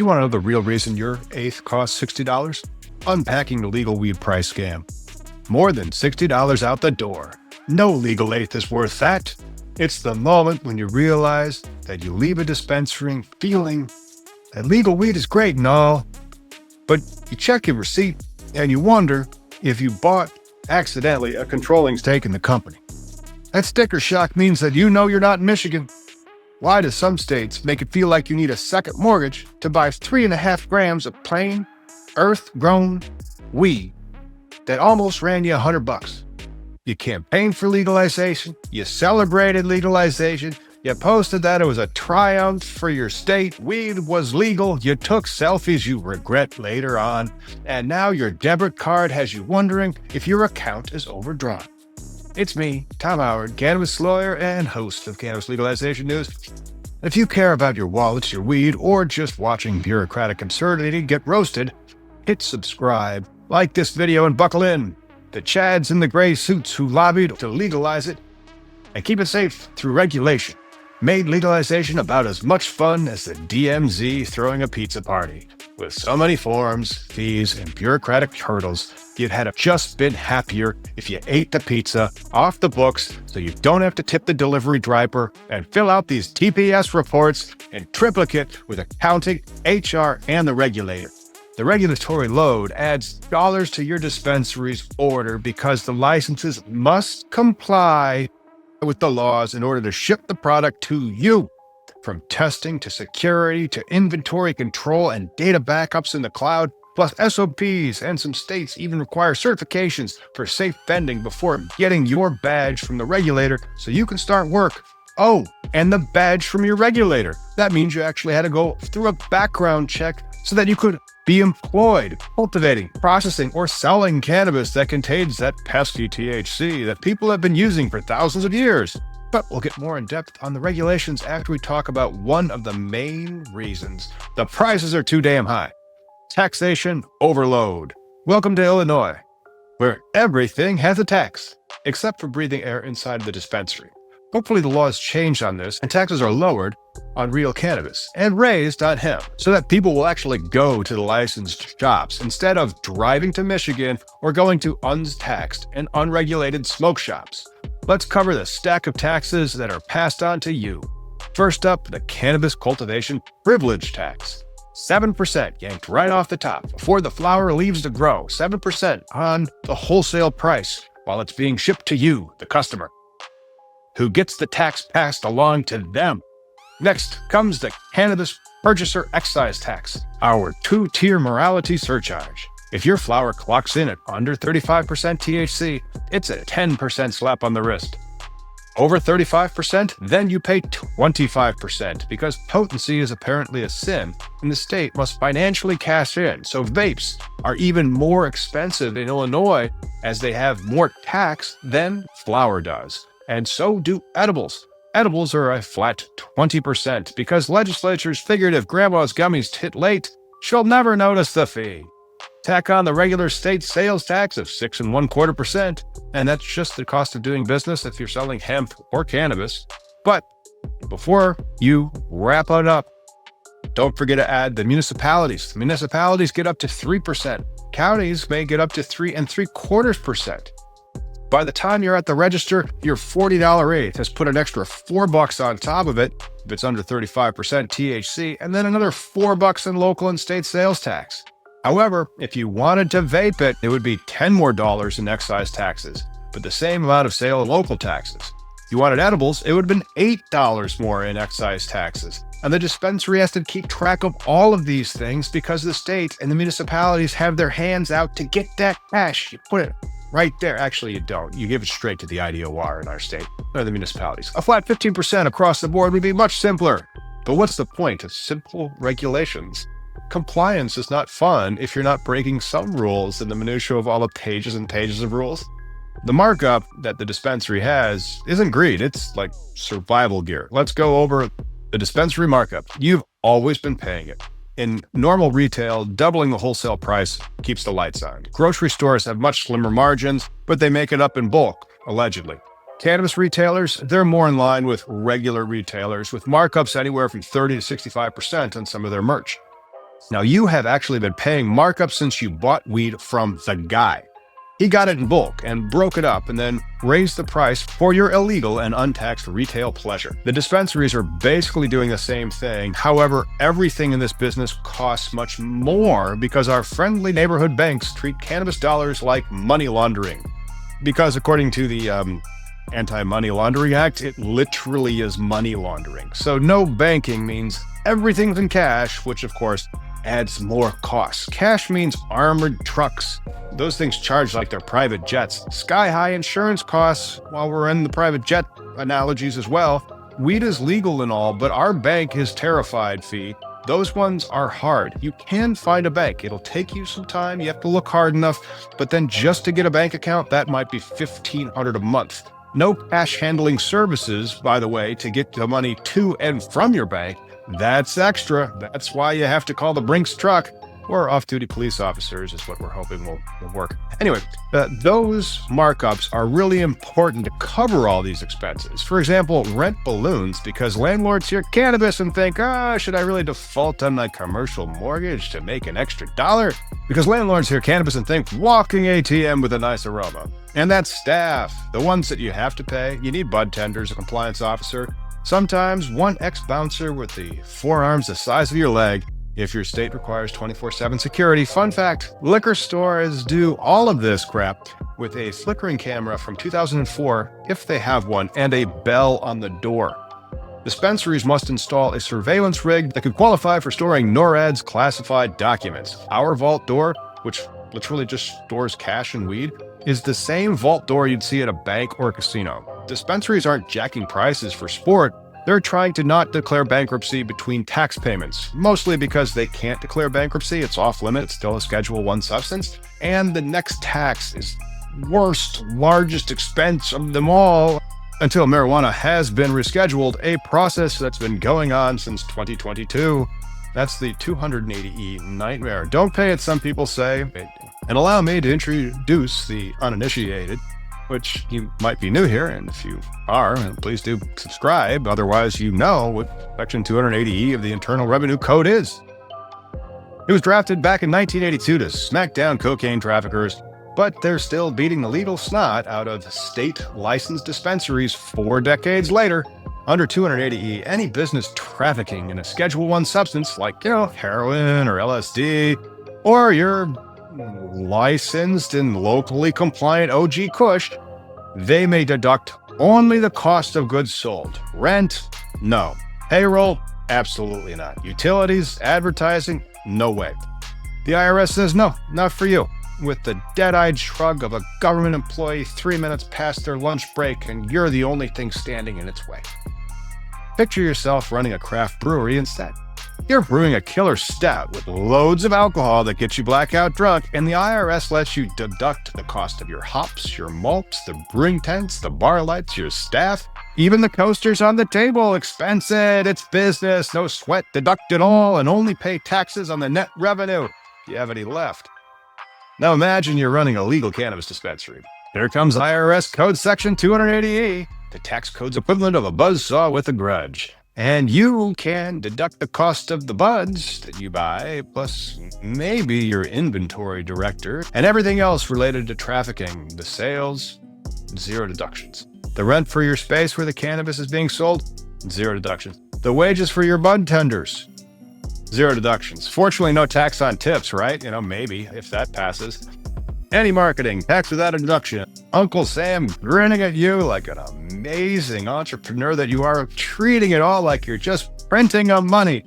Do you want to know the real reason your eighth costs $60? Unpacking the legal weed price scam. More than $60 out the door. No legal eighth is worth that. It's the moment when you realize that you leave a dispensary feeling that legal weed is great and all, but you check your receipt and you wonder if you bought accidentally a controlling stake in the company. That sticker shock means that you know you're not in Michigan. Why do some states make it feel like you need a second mortgage to buy 3.5 grams of plain, earth-grown weed that almost ran you $100? You campaigned for legalization, you celebrated legalization, you posted that it was a triumph for your state, weed was legal, you took selfies you regret later on, and now your debit card has you wondering if your account is overdrawn. It's me, Tom Howard, cannabis lawyer and host of Cannabis Legalization News. If you care about your wallets, your weed, or just watching bureaucratic absurdity get roasted, hit subscribe, like this video, and buckle in. The Chads in the gray suits who lobbied to legalize it and keep it safe through regulation made legalization about as much fun as the DMZ throwing a pizza party. With so many forms, fees, and bureaucratic hurdles, you'd have just been happier if you ate the pizza off the books so you don't have to tip the delivery driver and fill out these TPS reports in triplicate with accounting, HR, and the regulator. The regulatory load adds dollars to your dispensary's order because the licenses must comply with the laws in order to ship the product to you. From testing to security to inventory control and data backups in the cloud, plus SOPs, and some states even require certifications for safe vending before getting your badge from the regulator so you can start work. Oh, and the badge from your regulator. That means you actually had to go through a background check so that you could be employed, cultivating, processing, or selling cannabis that contains that pesky THC that people have been using for thousands of years. But we'll get more in depth on the regulations after we talk about one of the main reasons the prices are too damn high. Taxation overload. Welcome to Illinois, where everything has a tax, except for breathing air inside the dispensary. Hopefully the laws change on this and taxes are lowered on real cannabis and raised on hemp so that people will actually go to the licensed shops instead of driving to Michigan or going to untaxed and unregulated smoke shops. Let's cover the stack of taxes that are passed on to you. First up, the cannabis cultivation privilege tax. 7% yanked right off the top before the flower leaves to grow. 7% on the wholesale price while it's being shipped to you, the customer, who gets the tax passed along to them. Next comes the cannabis purchaser excise tax, our two-tier morality surcharge. If your flower clocks in at under 35% THC, it's a 10% slap on the wrist. Over 35%, then you pay 25% because potency is apparently a sin and the state must financially cash in. So vapes are even more expensive in Illinois as they have more tax than flower does. And so do edibles. Edibles are a flat 20% because legislatures figured if grandma's gummies hit late, she'll never notice the fee. Tack on the regular state sales tax of 6.25%, and that's just the cost of doing business if you're selling hemp or cannabis. But before you wrap it up, don't forget to add the municipalities. The municipalities get up to 3%. Counties may get up to 3.75%. By the time you're at the register, your $40 eighth has put an extra $4 on top of it if it's under 35% THC, and then another $4 in local and state sales tax. However, if you wanted to vape it, it would be $10 more in excise taxes, but the same amount of sale and local taxes. If you wanted edibles, it would have been $8 more in excise taxes. And the dispensary has to keep track of all of these things because the state and the municipalities have their hands out to get that cash. You put it right there. Actually, you don't. You give it straight to the IDOR in our state, or the municipalities. A flat 15% across the board would be much simpler. But what's the point of simple regulations? Compliance is not fun if you're not breaking some rules in the minutiae of all the pages and pages of rules. The markup that the dispensary has isn't greed, it's like survival gear. Let's go over the dispensary markup. You've always been paying it. In normal retail, doubling the wholesale price keeps the lights on. Grocery stores have much slimmer margins, but they make it up in bulk, allegedly. Cannabis retailers, they're more in line with regular retailers, with markups anywhere from 30 to 65% on some of their merch. Now, you have actually been paying markups since you bought weed from the guy. He got it in bulk and broke it up and then raised the price for your illegal and untaxed retail pleasure. The dispensaries are basically doing the same thing. However, everything in this business costs much more because our friendly neighborhood banks treat cannabis dollars like money laundering. Because according to the Anti-Money Laundering Act, it literally is money laundering. So no banking means everything's in cash, which of course adds more costs. Cash means armored trucks. Those things charge like they're private jets. Sky-high insurance costs, while we're in the private jet analogies as well. Weed is legal and all, but our bank is terrified fee. Those ones are hard. You can find a bank. It'll take you some time. You have to look hard enough. But then just to get a bank account, that might be $1,500 a month. No cash handling services, by the way, to get the money to and from your bank. That's extra. That's why you have to call the Brinks truck, or off-duty police officers is what we're hoping will work. Anyway, those markups are really important to cover all these expenses. For example, rent balloons because landlords hear cannabis and think, should I really default on my commercial mortgage to make an extra dollar? Because landlords hear cannabis and think walking ATM with a nice aroma. And that's staff, the ones that you have to pay. You need bud tenders, a compliance officer, sometimes one ex-bouncer with the forearms the size of your leg if your state requires 24/7 security. Fun fact, liquor stores do all of this crap with a flickering camera from 2004, if they have one, and a bell on the door. Dispensaries must install a surveillance rig that could qualify for storing NORAD's classified documents. Our vault door, which literally just stores cash and weed, is the same vault door you'd see at a bank or a casino. Dispensaries aren't jacking prices for sport. They're trying to not declare bankruptcy between tax payments, mostly because they can't declare bankruptcy. It's off limit. It's still a Schedule 1 substance. And the next tax is worst, largest expense of them all until marijuana has been rescheduled, a process that's been going on since 2022. That's the 280E nightmare. Don't pay it, some people say. And allow me to introduce the uninitiated, which you might be new here, and if you are, please do subscribe. Otherwise, you know what Section 280E of the Internal Revenue Code is. It was drafted back in 1982 to smack down cocaine traffickers, but they're still beating the legal snot out of state-licensed dispensaries 4 decades later. Under 280E, any business trafficking in a Schedule 1 substance like, heroin or LSD, or your licensed and locally compliant OG Kush, they may deduct only the cost of goods sold. Rent? No. Payroll? Absolutely not. Utilities? Advertising? No way. The IRS says no, not for you, with the dead-eyed shrug of a government employee 3 minutes past their lunch break, and you're the only thing standing in its way. Picture yourself running a craft brewery instead. You're brewing a killer stout with loads of alcohol that gets you blackout drunk, and the IRS lets you deduct the cost of your hops, your malts, the brewing tents, the bar lights, your staff, even the coasters on the table. Expense it. It's business. No sweat. Deduct it all and only pay taxes on the net revenue if you have any left. Now imagine you're running a legal cannabis dispensary. Here comes IRS Code Section 280E, the tax code's equivalent of a buzzsaw with a grudge. And you can deduct the cost of the buds that you buy, plus maybe your inventory director, and everything else related to trafficking. The sales, 0 deductions. The rent for your space where the cannabis is being sold, 0 deductions. The wages for your bud tenders, 0 deductions. Fortunately, no tax on tips, right? Maybe, if that passes. Any marketing, tax without a deduction. Uncle Sam grinning at you like an amazing entrepreneur that you are, treating it all like you're just printing money.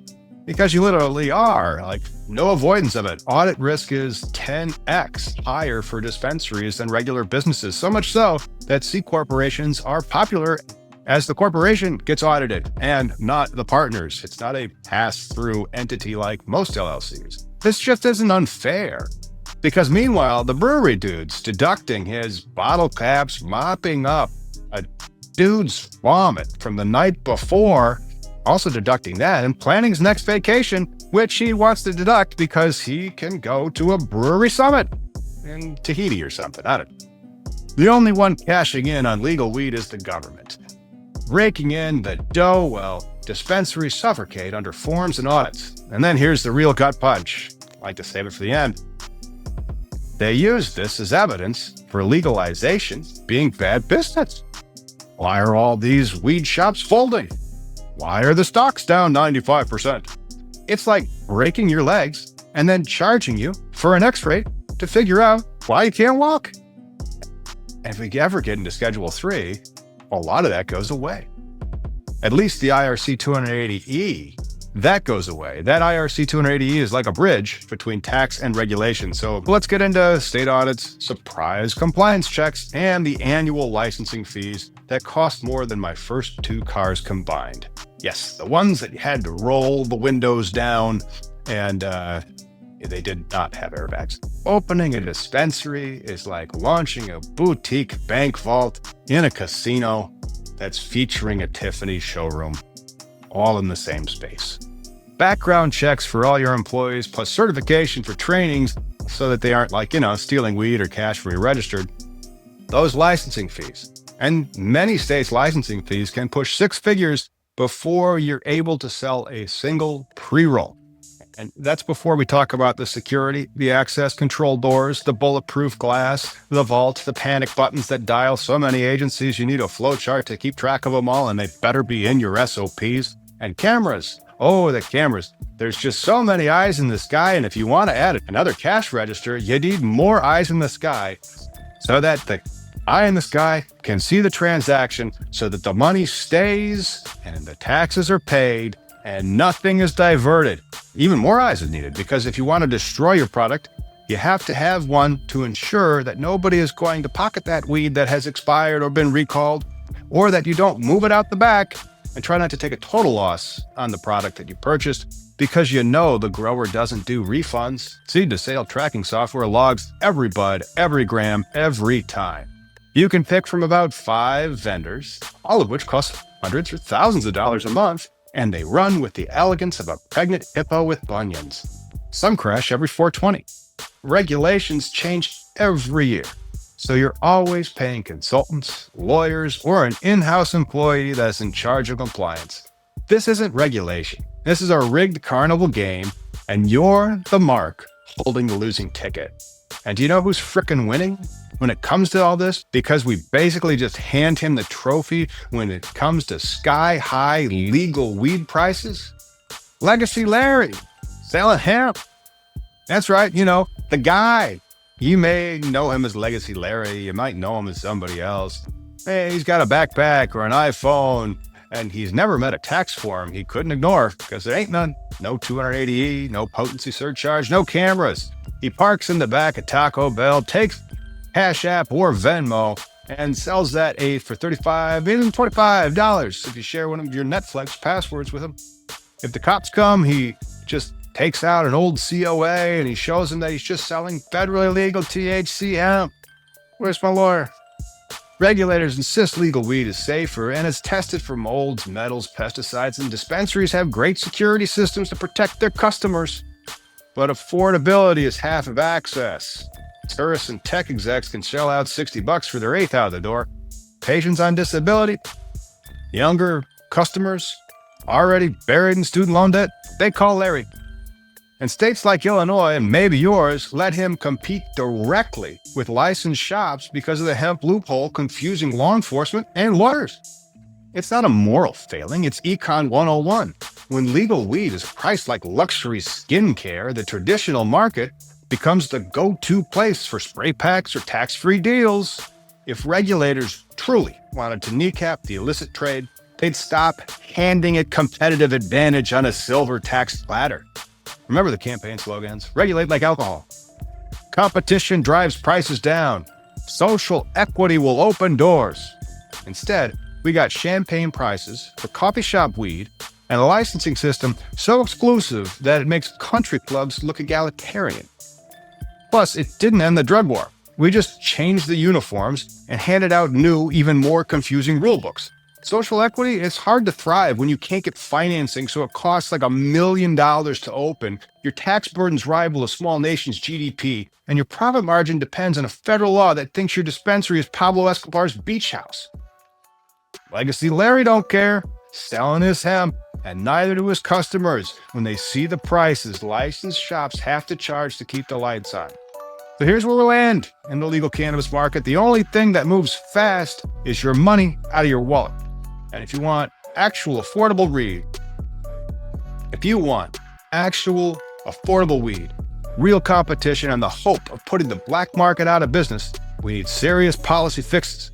Because you literally are, like no avoidance of it. Audit risk is 10x higher for dispensaries than regular businesses. So much so that C corporations are popular as the corporation gets audited and not the partners. It's not a pass-through entity like most LLCs. This just isn't unfair. Because meanwhile, the brewery dude's deducting his bottle caps, mopping up a dude's vomit from the night before, also deducting that, and planning his next vacation, which he wants to deduct because he can go to a brewery summit in Tahiti or something. I don't know. The only one cashing in on legal weed is the government. Raking in the dough, well, Dispensaries suffocate under forms and audits. And then here's the real gut punch. I like to save it for the end. They use this as evidence for legalization being bad business. Why are all these weed shops folding? Why are the stocks down 95%? It's like breaking your legs and then charging you for an x-ray to figure out why you can't walk. And if we ever get into Schedule 3, a lot of that goes away. At least the IRC 280E, that goes away. That IRC 280E is like a bridge between tax and regulation. So let's get into state audits, surprise compliance checks, and the annual licensing fees that cost more than my first 2 cars combined. Yes, the ones that you had to roll the windows down and they did not have airbags. Opening a dispensary is like launching a boutique bank vault in a casino that's featuring a Tiffany showroom, all in the same space. Background checks for all your employees, plus certification for trainings so that they aren't like, stealing weed or cash from your registered. Those licensing fees, and many states' licensing fees can push 6 figures before you're able to sell a single pre-roll. And that's before we talk about the security, the access control doors, the bulletproof glass, the vault, the panic buttons that dial so many agencies you need a flow chart to keep track of them all, and they better be in your SOPs. And cameras. Oh, the cameras. There's just so many eyes in the sky, and if you want to add another cash register, you need more eyes in the sky so that the eye in the sky can see the transaction so that the money stays and the taxes are paid and nothing is diverted. Even more eyes is needed because if you want to destroy your product, you have to have one to ensure that nobody is going to pocket that weed that has expired or been recalled, or that you don't move it out the back and try not to take a total loss on the product that you purchased because the grower doesn't do refunds. Seed to sale tracking software logs every bud, every gram, every time. You can pick from about 5 vendors, all of which cost hundreds or thousands of dollars a month, and they run with the elegance of a pregnant hippo with bunions. Some crash every 420. Regulations change every year, so you're always paying consultants, lawyers, or an in-house employee that's in charge of compliance. This isn't regulation. This is a rigged carnival game, and you're the mark holding the losing ticket. And do you know who's frickin' winning when it comes to all this? Because we basically just hand him the trophy when it comes to sky-high legal weed prices? Legacy Larry, selling hemp. That's right, the guy. You may know him as Legacy Larry. You might know him as somebody else. Hey, he's got a backpack or an iPhone, and he's never met a tax form he couldn't ignore because there ain't none. No 280E, no potency surcharge, no cameras. He parks in the back of Taco Bell, takes Cash App or Venmo, and sells that eighth for $35, even $25 if you share one of your Netflix passwords with him. If the cops come, he just takes out an old COA and he shows them that he's just selling federally legal THC hemp. Where's my lawyer? Regulators insist legal weed is safer and is tested for molds, metals, pesticides, and dispensaries have great security systems to protect their customers. But affordability is half of access. Tourists and tech execs can shell out $60 for their eighth out of the door. Patients on disability, younger customers, already buried in student loan debt, they call Larry. And states like Illinois, and maybe yours, let him compete directly with licensed shops because of the hemp loophole confusing law enforcement and lawyers. It's not a moral failing, it's Econ 101. When legal weed is priced like luxury skincare, the traditional market becomes the go-to place for spray packs or tax-free deals. If regulators truly wanted to kneecap the illicit trade, they'd stop handing it competitive advantage on a silver tax platter. Remember the campaign slogans? Regulate like alcohol. Competition drives prices down. Social equity will open doors. Instead, we got champagne prices for coffee shop weed and a licensing system so exclusive that it makes country clubs look egalitarian. Plus, it didn't end the drug war. We just changed the uniforms and handed out new, even more confusing rulebooks. Social equity, it's hard to thrive when you can't get financing, so it costs like $1 million to open. Your tax burdens rival a small nation's GDP, and your profit margin depends on a federal law that thinks your dispensary is Pablo Escobar's beach house. Legacy Larry don't care. Selling his hemp. and neither do his customers when they see the prices licensed shops have to charge to keep the lights on. So here's where we land in the legal cannabis market. The only thing that moves fast is your money out of your wallet. And if you want actual affordable weed, real competition, and the hope of putting the black market out of business, we need serious policy fixes.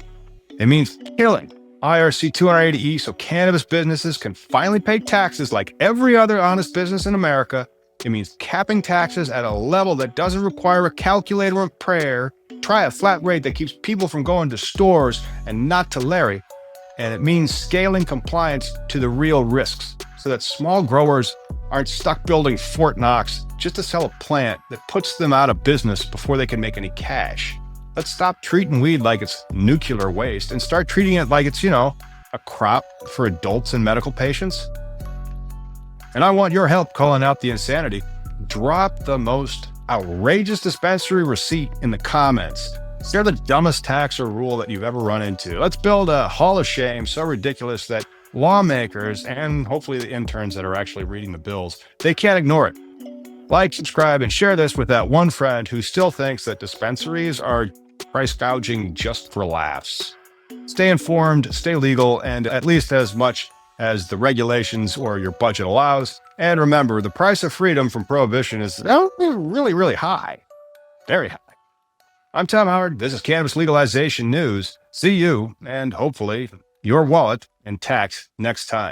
It means killing IRC 280E so cannabis businesses can finally pay taxes like every other honest business in America. It means capping taxes at a level that doesn't require a calculator or prayer. Try a flat rate that keeps people from going to stores and not to Larry. And it means scaling compliance to the real risks so that small growers aren't stuck building Fort Knox just to sell a plant that puts them out of business before they can make any cash. Let's stop treating weed like it's nuclear waste and start treating it like it's, a crop for adults and medical patients. And I want your help calling out the insanity. Drop the most outrageous dispensary receipt in the comments. Share the dumbest tax or rule that you've ever run into. Let's build a hall of shame so ridiculous that lawmakers and hopefully the interns that are actually reading the bills, they can't ignore it. Like, subscribe, and share this with that one friend who still thinks that dispensaries are price gouging just for laughs. Stay informed, stay legal, and at least as much as the regulations or your budget allows. And remember, the price of freedom from prohibition is really, really high. Very high. I'm Tom Howard. This is Cannabis Legalization News. See you, and hopefully your wallet intact next time.